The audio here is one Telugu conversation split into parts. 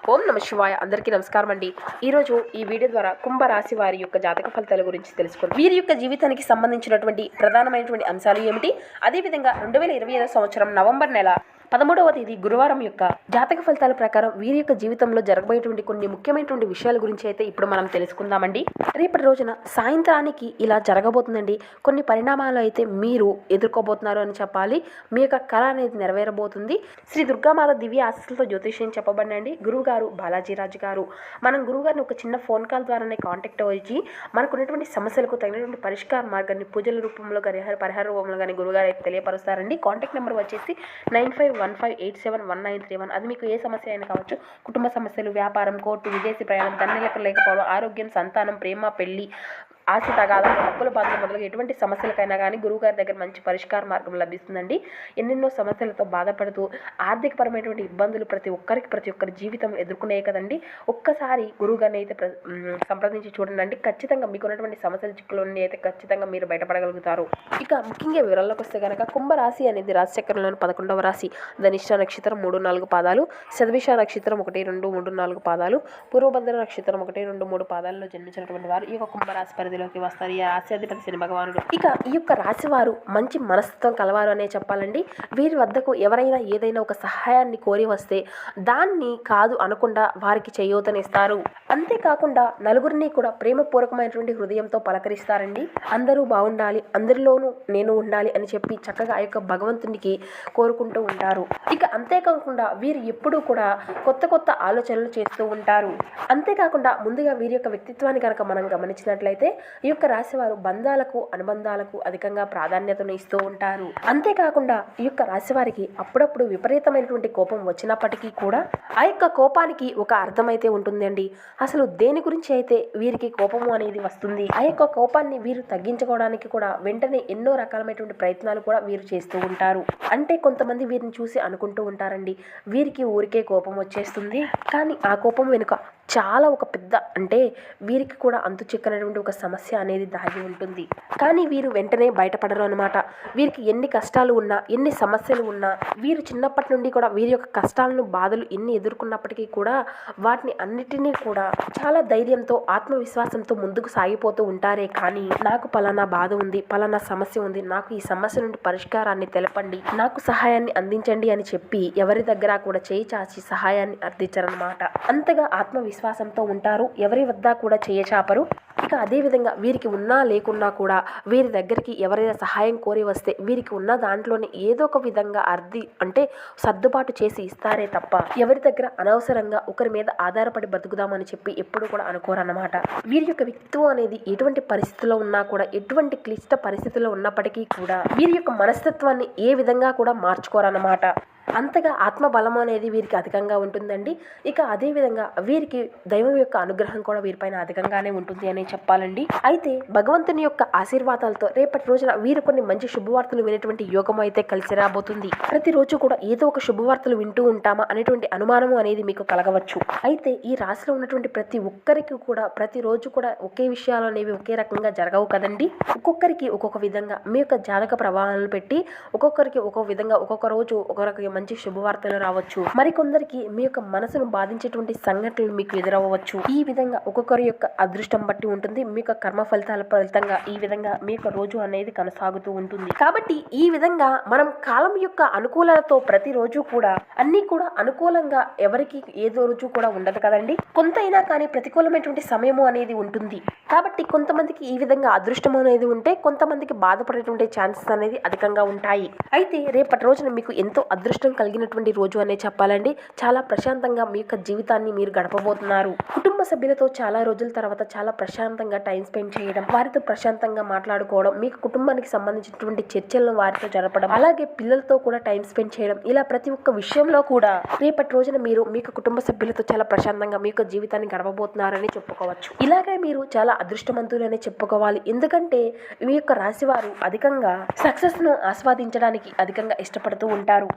ఓం నమ శివాయ. అందరికీ నమస్కారం అండి. ఈరోజు ఈ వీడియో ద్వారా కుంభరాశి వారి యొక్క జాతక ఫలితాల గురించి తెలుసుకుందాం. వీరి యొక్క జీవితానికి సంబంధించినటువంటి ప్రధానమైనటువంటి అంశాలు ఏమిటి, అదేవిధంగా 2025 సంవత్సరం నవంబర్ నెల 13వ తేదీ గురువారం యొక్క జాతక ఫలితాల ప్రకారం వీరి యొక్క జీవితంలో జరగబోయేటువంటి కొన్ని ముఖ్యమైనటువంటి విషయాల గురించి అయితే ఇప్పుడు మనం తెలుసుకుందామండి. రేపటి రోజున సాయంత్రానికి ఇలా జరగబోతుందండి. కొన్ని పరిణామాలు అయితే మీరు ఎదుర్కోబోతున్నారు అని చెప్పాలి. మీ యొక్క కళ అనేది నెరవేరబోతుంది. శ్రీ దుర్గామాత దివ్య ఆశీస్సులతో జ్యోతిష్యం చెప్పబడినండి. గురువు గారు బాలాజీరాజు గారు. మనం గురువు గారిని ఒక చిన్న ఫోన్ కాల్ ద్వారానే కాంటాక్ట్ అయ్యి మనకున్నటువంటి సమస్యలకు తగినటువంటి పరిష్కార మార్గాన్ని పూజల రూపంలో కానీ పరిహార రూపంలో కానీ గురువుగారు అయితే తెలియపరుస్తారండి. కాంటాక్ట్ నెంబర్ వచ్చేసి 9515871931. అది మీకు ఏ సమస్య అయినా కావచ్చు. కుటుంబ సమస్యలు, వ్యాపారం, కోర్టు, విదేశీ ప్రయాణం, ధనలెక్క లేకపోవడం, ఆరోగ్యం, సంతానం, ప్రేమ, పెళ్లి, ఆస్తి తగాదాలు, అప్పుల బాధలు మొదలుగా ఎటువంటి సమస్యలకైనా కానీ గురువుగారి దగ్గర మంచి పరిష్కార మార్గం లభిస్తుందండి. ఎన్నెన్నో సమస్యలతో బాధపడుతూ ఆర్థికపరమైనటువంటి ఇబ్బందులు ప్రతి ఒక్కరి జీవితం ఎదుర్కొనే కదండి. ఒక్కసారి గురువుగారిని అయితే సంప్రదించి చూడండి. ఖచ్చితంగా మీకు ఉన్నటువంటి సమస్యల చిక్కులన్నీ అయితే ఖచ్చితంగా మీరు బయటపడగలుగుతారు. ఇక ముఖ్యంగా వివరాల్లోకి వస్తే కనుక కుంభరాశి అనేది రాశిచక్రంలోని 11వ రాశి. ధనిష్ట నక్షత్రం 3-4 పాదాలు, శతభిష నక్షత్రం 1-2-3-4 పాదాలు, పూర్వభద్ర నక్షత్రం 1-2-3 పాదాలలో జన్మించినటువంటి వారు ఈ యొక్క కుంభరాశి పరిధిలోకి వస్తారు. ఈ రాశ్యాధిపతి శని భగవానుడు. ఇక ఈ యొక్క రాశి వారు మంచి మనస్తత్వం కలవారు అనే చెప్పాలండి. వీరి వద్దకు ఎవరైనా ఏదైనా ఒక సహాయాన్ని కోరి వస్తే దాన్ని కాదు అనకుండా వారికి చేయూతనిస్తారు. అంతేకాకుండా నలుగురిని కూడా ప్రేమపూర్వకమైనటువంటి హృదయంతో పలకరిస్తారండి. అందరూ బాగుండాలి, అందరిలోనూ నేను ఉండాలి అని చెప్పి చక్కగా ఆ యొక్క భగవంతునికి కోరుకుంటూ ఉంటారు. ఇక అంతేకాకుండా వీరు ఎప్పుడూ కూడా కొత్త ఆలోచనలు చేస్తూ ఉంటారు. అంతేకాకుండా ముందుగా వీరి యొక్క వ్యక్తిత్వాన్ని కనుక మనం గమనించినట్లయితే ఈ యొక్క రాశి వారు బంధాలకు, అనుబంధాలకు అధికంగా ప్రాధాన్యతను ఇస్తూ ఉంటారు. అంతేకాకుండా ఈ యొక్క రాశి వారికి అప్పుడప్పుడు విపరీతమైనటువంటి కోపం వచ్చినప్పటికీ కూడా ఆ యొక్క కోపానికి ఒక అర్థం అయితే ఉంటుందండి. అసలు దేని గురించి అయితే వీరికి కోపము అనేది వస్తుంది, ఆ యొక్క కోపాన్ని వీరు తగ్గించుకోవడానికి కూడా వెంటనే ఎన్నో రకాలమైనటువంటి ప్రయత్నాలు కూడా వీరు చేస్తూ ఉంటారు. అంటే కొంతమంది వీరిని చూసి అనుకుంటూ ఉంటారండి, వీరికి ఊరికే కోపం వచ్చేస్తుంది, కానీ ఆ కోపం వెనుక చాలా ఒక పెద్ద అంటే వీరికి కూడా అంతు చిక్కనటువంటి ఒక సమస్య అనేది దాగి ఉంటుంది. కానీ వీరు వెంటనే బయటపడరు అనమాట. వీరికి ఎన్ని కష్టాలు ఉన్నా, ఎన్ని సమస్యలు ఉన్నా, వీరు చిన్నప్పటి నుండి కూడా వీరి యొక్క కష్టాలను, బాధలు ఎన్ని ఎదుర్కొన్నప్పటికీ కూడా వాటిని అన్నిటినీ కూడా చాలా ధైర్యంతో, ఆత్మవిశ్వాసంతో ముందుకు సాగిపోతూ ఉంటారే కానీ నాకు పలానా బాధ ఉంది, పలానా సమస్య ఉంది, నాకు ఈ సమస్య నుండి పరిష్కారాన్ని తెలపండి, నాకు సహాయాన్ని అందించండి అని చెప్పి ఎవరి దగ్గర కూడా చేయి చాచి సహాయాన్ని అర్థించరనమాట. అంతగా ఆత్మవిశ్వాసంతో ఉంటారు, ఎవరి వద్ద కూడా చేయచాపరు. ఇక అదేవిధంగా వీరికి ఉన్నా లేకున్నా కూడా వీరి దగ్గరికి ఎవరైనా సహాయం కోరి వస్తే వీరికి ఉన్న దాంట్లోనే ఏదో ఒక విధంగా అంటే సర్దుబాటు చేసి ఇస్తారే తప్ప ఎవరి దగ్గర అనవసరంగా ఒకరి మీద ఆధారపడి బతుకుదామని చెప్పి ఎప్పుడు కూడా అనుకోరన్నమాట. వీరి యొక్క వ్యక్తిత్వం అనేది ఎటువంటి పరిస్థితుల్లో ఉన్నా కూడా, ఎటువంటి క్లిష్ట పరిస్థితుల్లో ఉన్నప్పటికీ కూడా వీరి యొక్క మనస్తత్వాన్ని ఏ విధంగా కూడా మార్చుకోరన్నమాట. అంతగా ఆత్మబలం అనేది వీరికి అధికంగా ఉంటుందండి. ఇక అదేవిధంగా వీరికి దైవం యొక్క అనుగ్రహం కూడా వీరిపైన అధికంగానే ఉంటుంది అని చెప్పాలండి. అయితే భగవంతుని యొక్క ఆశీర్వాదాలతో రేపటి రోజున వీరు కొన్ని మంచి శుభవార్తలు వినేటువంటి యోగం అయితే కలిసి రాబోతుంది. ప్రతిరోజు కూడా ఏదో ఒక శుభవార్తలు వింటూ ఉంటామా అనేటువంటి అనుమానము అనేది మీకు కలగవచ్చు. అయితే ఈ రాశిలో ఉన్నటువంటి ప్రతి ఒక్కరికి కూడా ప్రతిరోజు కూడా ఒకే విషయాలు అనేవి ఒకే రకంగా జరగవు కదండి. ఒక్కొక్కరికి ఒక్కొక్క విధంగా మీ యొక్క జాతక ప్రభావాలను పెట్టి ఒక్కొక్కరికి ఒక్కొక్క విధంగా ఒక్కొక్క రోజు ఒక్కొక్క మంచి శుభవార్తలు రావచ్చు. మరికొందరికి మీ యొక్క మనసును బాధించేటువంటి సంఘటనలు మీకు ఎదురవ్వచ్చు. ఈ విధంగా ఒక్కొక్కరి యొక్క అదృష్టం బట్టి ఉంటుంది. మీ యొక్క కర్మ ఫలితాల ఫలితంగా ఈ విధంగా మీ యొక్క రోజు అనేది కొనసాగుతూ ఉంటుంది. కాబట్టి ఈ విధంగా మనం కాలం యొక్క అనుకూలతతో ప్రతిరోజు కూడా అన్ని కూడా అనుకూలంగా ఎవరికి ఏదో రోజు కూడా ఉండదు కదండి. కొంతైనా కానీ ప్రతికూలమైనటువంటి సమయము అనేది ఉంటుంది. కాబట్టి కొంతమందికి ఈ విధంగా అదృష్టం అనేది ఉంటే కొంతమందికి బాధపడేటువంటి ఛాన్సెస్ అనేది అధికంగా ఉంటాయి. అయితే రేపటి రోజున మీకు ఎంతో అదృష్టం కలిగినటువంటి రోజు అనే చెప్పాలండి. చాలా ప్రశాంతంగా మీ యొక్క జీవితాన్ని మీరు గడపబోతున్నారు. కుటుంబ సభ్యులతో చాలా రోజుల తర్వాత చాలా ప్రశాంతంగా టైం స్పెండ్ చేయడం, వారితో ప్రశాంతంగా మాట్లాడుకోవడం, మీకు కుటుంబానికి సంబంధించినటువంటి చర్చలను వారితో జరపడం, అలాగే పిల్లలతో కూడా టైం స్పెండ్ చేయడం, ఇలా ప్రతి ఒక్క విషయంలో కూడా రేపటి రోజున మీరు మీ కుటుంబ సభ్యులతో చాలా ప్రశాంతంగా మీ యొక్క జీవితాన్ని గడపబోతున్నారని చెప్పుకోవచ్చు. ఇలాగే మీరు చాలా అదృష్టవంతులనే చెప్పుకోవాలి. ఎందుకంటే మీ యొక్క రాశి వారు అధికంగా సక్సెస్ ను ఆస్వాదించడానికి అధికంగా ఇష్టపడుతూ ఉంటారు.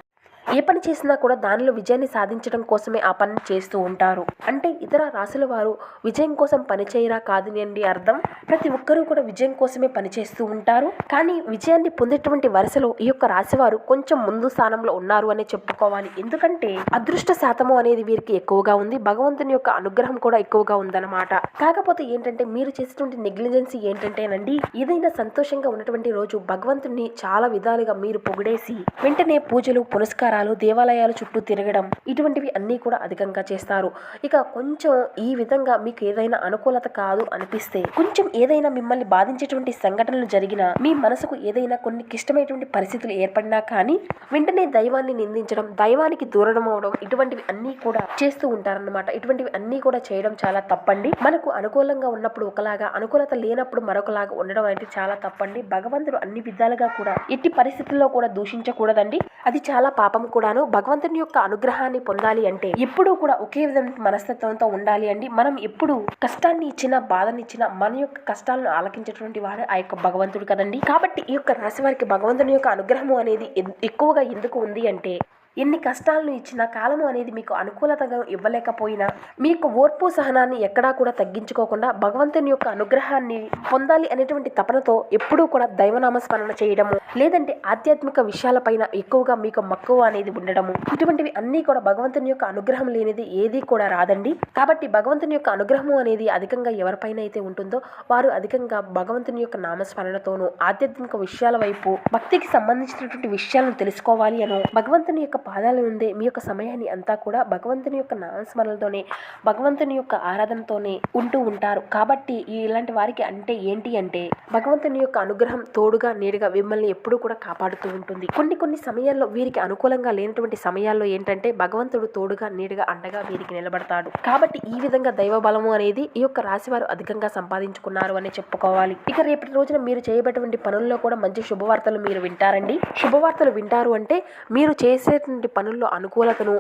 ఏ పని చేసినా కూడా దానిలో విజయాన్ని సాధించడం కోసమే ఆ పని చేస్తూ ఉంటారు. అంటే ఇతర రాశుల వారు విజయం కోసం పని చేయరా కాదునండి అర్థం. ప్రతి ఒక్కరూ కూడా విజయం కోసమే పనిచేస్తూ ఉంటారు. కానీ విజయాన్ని పొందేటువంటి వరుసలో ఈ యొక్క రాశి వారు కొంచెం ముందు స్థానంలో ఉన్నారు అనే చెప్పుకోవాలి. ఎందుకంటే అదృష్ట శాతము అనేది వీరికి ఎక్కువగా ఉంది, భగవంతుని యొక్క అనుగ్రహం కూడా ఎక్కువగా ఉందన్నమాట. కాకపోతే ఏంటంటే మీరు చేసేటువంటి నెగ్లిజెన్సీ ఏంటంటేనండి, ఏదైనా సంతోషంగా ఉన్నటువంటి రోజు భగవంతుని చాలా విధాలుగా మీరు పొగిడేసి వెంటనే పూజలు పునస్కారాలు దేవాలయాల చుట్టూ తిరగడం ఇటువంటివి అన్నీ కూడా అధికంగా చేస్తారు. ఇక కొంచెం ఈ విధంగా మీకు ఏదైనా అనుకూలత కాదు అనిపిస్తే, కొంచెం ఏదైనా మిమ్మల్ని బాధించేటువంటి సంఘటనలు జరిగినా, మీ మనసుకు ఏదైనా కొన్ని క్లిష్టమైనటువంటి పరిస్థితులు ఏర్పడినా కానీ వెంటనే దైవాన్ని నిందించడం, దైవానికి దూరం అవడం ఇటువంటివి అన్నీ కూడా చేస్తూ ఉంటారన్నమాట. ఇటువంటివి అన్నీ కూడా చేయడం చాలా తప్పండి. మనకు అనుకూలంగా ఉన్నప్పుడు ఒకలాగా, అనుకూలత లేనప్పుడు మరొకలాగా ఉండడం అనేది చాలా తప్పండి. భగవంతుడు అన్ని విధాలుగా కూడా ఎట్టి పరిస్థితుల్లో కూడా దూషించకూడదండి. అది చాలా పాపం కూడాను. భగవంతుని యొక్క అనుగ్రహాన్ని పొందాలి అంటే ఎప్పుడూ కూడా ఒకే విధమైన మనస్తత్వంతో ఉండాలి అండి. మనం ఎప్పుడు కష్టాన్ని ఇచ్చినా బాధనిచ్చినా మన యొక్క కష్టాలను ఆలకించేటువంటి వాడే ఆ యొక్క భగవంతుడు కదండి. కాబట్టి ఈ యొక్క రాశి వారికి భగవంతుని యొక్క అనుగ్రహము అనేది ఎక్కువగా ఎందుకు ఉంది అంటే, ఎన్ని కష్టాలను ఇచ్చినా కాలము అనేది మీకు అనుకూలతగా ఇవ్వలేకపోయినా మీకు ఓర్పు సహనాన్ని ఎక్కడా కూడా తగ్గించుకోకుండా భగవంతుని యొక్క అనుగ్రహాన్ని పొందాలి అనేటువంటి తపనతో ఎప్పుడూ కూడా దైవనామస్మరణ చేయడము, లేదంటే ఆధ్యాత్మిక విషయాలపైన ఎక్కువగా మీకు మక్కువ అనేది ఉండడము, ఇటువంటివి అన్నీ కూడా భగవంతుని యొక్క అనుగ్రహం లేనిది ఏది కూడా రాదండి. కాబట్టి భగవంతుని యొక్క అనుగ్రహము అనేది అధికంగా ఎవరిపైన అయితే ఉంటుందో వారు అధికంగా భగవంతుని యొక్క నామస్మరణతోనూ ఆధ్యాత్మిక విషయాల వైపు భక్తికి సంబంధించినటువంటి విషయాలను తెలుసుకోవాలి అనో, భగవంతుని యొక్క పాదాల నుండే మీ యొక్క సమయాన్ని అంతా కూడా భగవంతుని యొక్క నామస్మరణతోనే, భగవంతుని యొక్క ఆరాధనతోనే ఉంటూ ఉంటారు. కాబట్టి ఇలాంటి వారికి అంటే ఏంటి అంటే, భగవంతుని యొక్క అనుగ్రహం తోడుగా నీడుగా మిమ్మల్ని ఎప్పుడూ కూడా కాపాడుతూ ఉంటుంది. కొన్ని సమయాల్లో వీరికి అనుకూలంగా లేనటువంటి సమయాల్లో ఏంటంటే భగవంతుడు తోడుగా నీడుగా అండగా వీరికి నిలబడతాడు. కాబట్టి ఈ విధంగా దైవ బలము అనేది ఈ యొక్క రాశి వారు అధికంగా సంపాదించుకున్నారు అని చెప్పుకోవాలి. ఇక రేపటి రోజున మీరు చేయబడేటువంటి పనుల్లో కూడా మంచి శుభవార్తలు మీరు వింటారండి. శుభవార్తలు వింటారు అంటే మీరు చేసే పనుల్లో అనుకూలతను,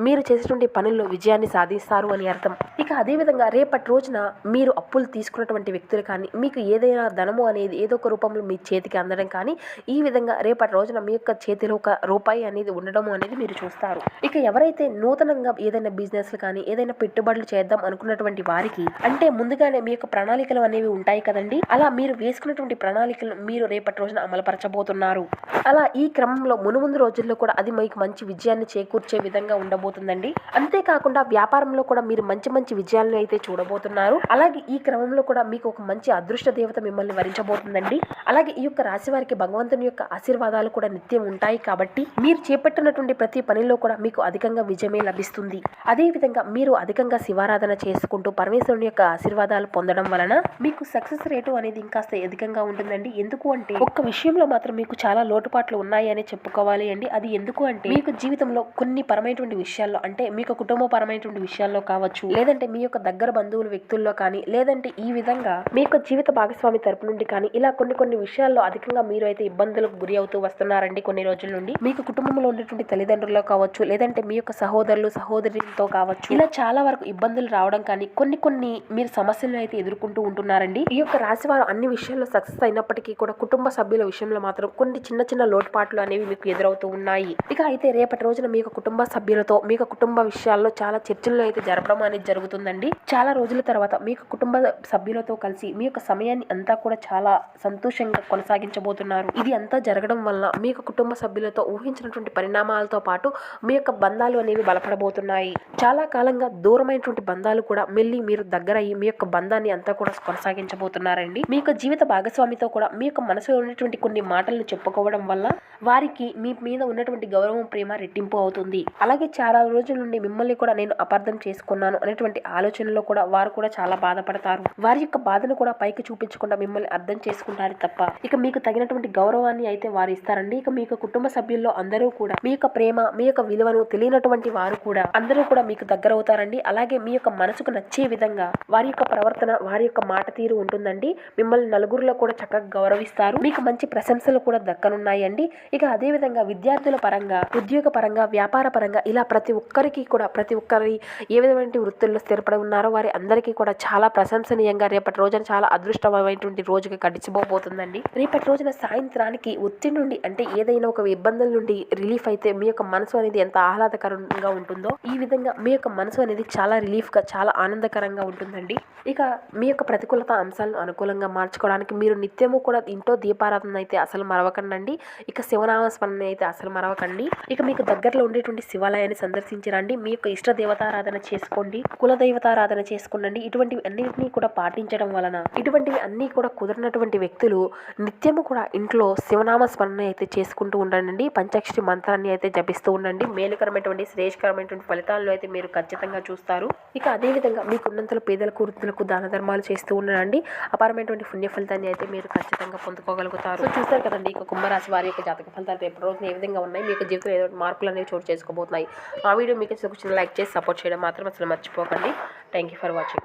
మీరు చేసేటువంటి పనుల్లో విజయాన్ని సాధిస్తారు అని అర్థం. ఇక అదేవిధంగా రేపటి రోజున మీరు అప్పులు తీసుకున్నటువంటి వ్యక్తులు కానీ, మీకు ఏదైనా ధనము అనేది ఏదో ఒక రూపంలో మీ చేతికి అందడం కానీ, ఈ విధంగా రేపటి రోజున మీ యొక్క చేతిలో ఒక రూపాయి అనేది ఉండడం అనేది మీరు చూస్తారు. ఇక ఎవరైతే నూతనంగా ఏదైనా బిజినెస్లు కానీ ఏదైనా పెట్టుబడులు చేద్దాం అనుకున్నటువంటి వారికి అంటే ముందుగానే మీ యొక్క ప్రణాళికలు అనేవి ఉంటాయి కదండి. అలా మీరు వేసుకున్నటువంటి ప్రణాళికలను మీరు రేపటి రోజున అమలుపరచబోతున్నారు. అలా ఈ క్రమంలో మునుముందు రోజుల్లో కూడా అది మీకు మంచి విజయాన్ని చేకూర్చే విధంగా ఉండబోతుందండి. అంతేకాకుండా వ్యాపారంలో కూడా మీరు మంచి విజయాలను అయితే చూడబోతున్నారు. అలాగే ఈ క్రమంలో కూడా మీకు ఒక మంచి అదృష్ట దేవత మిమ్మల్ని వరించబోతుందండి. అలాగే ఈ యొక్క రాశి వారికి భగవంతుని యొక్క ఆశీర్వాదాలు కూడా నిత్యం ఉంటాయి. కాబట్టి మీరు చేపట్టినటువంటి ప్రతి పనిలో కూడా మీకు అధికంగా విజయమే లభిస్తుంది. అదే విధంగా మీరు అధికంగా శివారాధన చేసుకుంటూ పరమేశ్వరుని యొక్క ఆశీర్వాదాలు పొందడం వలన మీకు సక్సెస్ రేటు అనేది ఇంకాస్త అధికంగా ఉంటుందండి. ఎందుకు అంటే ఒక్క విషయంలో మాత్రం మీకు చాలా లోటుపాట్లు ఉన్నాయి అని చెప్పుకోవాలి అండి. అది ఎందుకు అంటే మీకు జీవితంలో కొన్ని పరమైనటువంటి విషయాల్లో, అంటే మీకు కుటుంబపరమైనటువంటి విషయాల్లో కావచ్చు, లేదంటే మీ యొక్క దగ్గర బంధువుల వ్యక్తుల్లో కానీ, లేదంటే ఈ విధంగా మీ యొక్క జీవిత భాగస్వామి తరపు నుండి కానీ, ఇలా కొన్ని విషయాల్లో అధికంగా మీరు అయితే ఇబ్బందులకు గురి అవుతూ వస్తున్నారండి కొన్ని రోజుల నుండి. మీకు కుటుంబంలో ఉన్నటువంటి తల్లిదండ్రుల్లో కావచ్చు, లేదంటే మీ యొక్క సహోదరులు సహోదరులతో కావచ్చు, ఇలా చాలా వరకు ఇబ్బందులు రావడం కానీ కొన్ని మీరు సమస్యలను అయితే ఎదుర్కొంటూ ఉంటున్నారండి. ఈ యొక్క రాశి వారు అన్ని విషయాల్లో సక్సెస్ అయినప్పటికీ కూడా కుటుంబ సభ్యుల విషయంలో మాత్రం కొన్ని చిన్న లోటుపాట్లు అనేవి మీకు ఎదురవుతూ ఉన్నాయి. ఇక అయితే రేపటి రోజున మీ యొక్క కుటుంబ సభ్యులతో మీ యొక్క కుటుంబ విషయాల్లో చాలా చర్చలు అయితే జరపడం అనేది జరుగుతుందండి. చాలా రోజుల తర్వాత మీ యొక్క కుటుంబ సభ్యులతో కలిసి మీ యొక్క సమయాన్ని అంతా కూడా చాలా సంతోషంగా కొనసాగించబోతున్నారు. ఇది అంతా జరగడం వల్ల మీ యొక్క కుటుంబ సభ్యులతో ఊహించినటువంటి పరిణామాలతో పాటు మీ యొక్క బంధాలు అనేవి బలపడబోతున్నాయి. చాలా కాలంగా దూరమైనటువంటి బంధాలు కూడా మళ్ళీ మీరు దగ్గర అయ్యి మీ యొక్క బంధాన్ని అంతా కూడా కొనసాగించబోతున్నారండి. మీ యొక్క జీవిత భాగస్వామితో కూడా మీ యొక్క మనసులో ఉన్నటువంటి కొన్ని మాటలను చెప్పుకోవడం వల్ల వారికి మీ మీద ఉన్నటువంటి గౌరవం ప్రేమ రెట్టింపు అవుతుంది. అలాగే చాలా రోజుల నుండి మిమ్మల్ని కూడా నేను అపార్థం చేసుకున్నాను అనేటువంటి ఆలోచనలో కూడా వారు కూడా చాలా బాధపడతారు. వారి యొక్క బాధను కూడా పైకి చూపించకుండా మిమ్మల్ని అర్థం చేసుకుంటారు తప్ప ఇక మీకు తగినటువంటి గౌరవాన్ని అయితే వారు ఇస్తారండి. ఇక మీ యొక్క కుటుంబ సభ్యుల్లో అందరూ కూడా మీ యొక్క ప్రేమ మీ యొక్క విలువను తెలియనటువంటి వారు కూడా అందరూ కూడా మీకు దగ్గర అవుతారండి. అలాగే మీ యొక్క మనసుకు నచ్చే విధంగా వారి యొక్క ప్రవర్తన వారి యొక్క మాట తీరు ఉంటుందండి. మిమ్మల్ని నలుగురిలో కూడా చక్కగా గౌరవిస్తారు. మీకు మంచి ప్రశంసలు కూడా దక్కనున్నాయండి. ఇక అదే విధంగా విద్యార్థుల పరంగా ఉద్యోగపరంగా, వ్యాపారపరంగా ఇలా ప్రతి ఒక్కరికి ఏ విధమైన వృత్తుల్లో స్థిరపడి ఉన్నారో వారి అందరికీ కూడా చాలా ప్రశంసనీయంగా రేపటి రోజున చాలా అదృష్టమైనటువంటి రోజుగా గడిచిపోబోతుందండి. రేపటి రోజున సాయంత్రానికి ఒత్తిడి నుండి అంటే ఏదైనా ఒక ఇబ్బందుల నుండి రిలీఫ్ అయితే మీ యొక్క మనసు అనేది ఎంత ఆహ్లాదకరంగా ఉంటుందో ఈ విధంగా మీ యొక్క మనసు అనేది చాలా రిలీఫ్గా, చాలా ఆనందకరంగా ఉంటుందండి. ఇక మీ యొక్క ప్రతికూలత అంశాలను అనుకూలంగా మార్చుకోవడానికి మీరు నిత్యము కూడా ఇంట్లో దీపారాధన అయితే అసలు మరవకండి. ఇక శివనామస్మరణ అయితే అసలు మరవకండి. ఇక మీకు దగ్గరలో ఉండేటువంటి శివాలయాన్ని సందర్శించరండి. మీ యొక్క ఇష్ట దేవతారాధన చేసుకోండి, కుల దైవతారాధన చేసుకోండి. ఇటువంటివి అన్నింటినీ కూడా పాటించడం వలన ఇటువంటివి అన్నీ కూడా కుదిరినటువంటి వ్యక్తులు నిత్యము కూడా ఇంట్లో శివనామ స్మరణ అయితే చేసుకుంటూ ఉండండి. పంచాక్షరి మంత్రాన్ని అయితే జపిస్తూ ఉండండి. మేలుకరమైనటువంటి శ్రేష్కరమైనటువంటి ఫలితాలను అయితే మీరు ఖచ్చితంగా చూస్తారు. ఇక అదేవిధంగా మీకున్నంతలో పేదలకు, వృద్ధులకు దాన ధర్మాలు చేస్తూ ఉండండి. అపారమైనటువంటి పుణ్య ఫలితాన్ని అయితే మీరు ఖచ్చితంగా పొందుకోగలుగుతారు. సో చూస్తారు కదండి, ఇక కుంభరాశి వారి యొక్క జాతక ఫలితాలు రేపు రోజున ఏ విధంగా ఉన్నాయి, మీ యొక్క జీవితంలో ఏదో మార్పులు అనేవి చోటు చేసుకోబోతున్నాయి. ఆ వీడియో మీకు చిన్న లైక్ చేసి సపోర్ట్ చేయడం మాత్రం అసలు మర్చిపోకండి. Thank you for watching.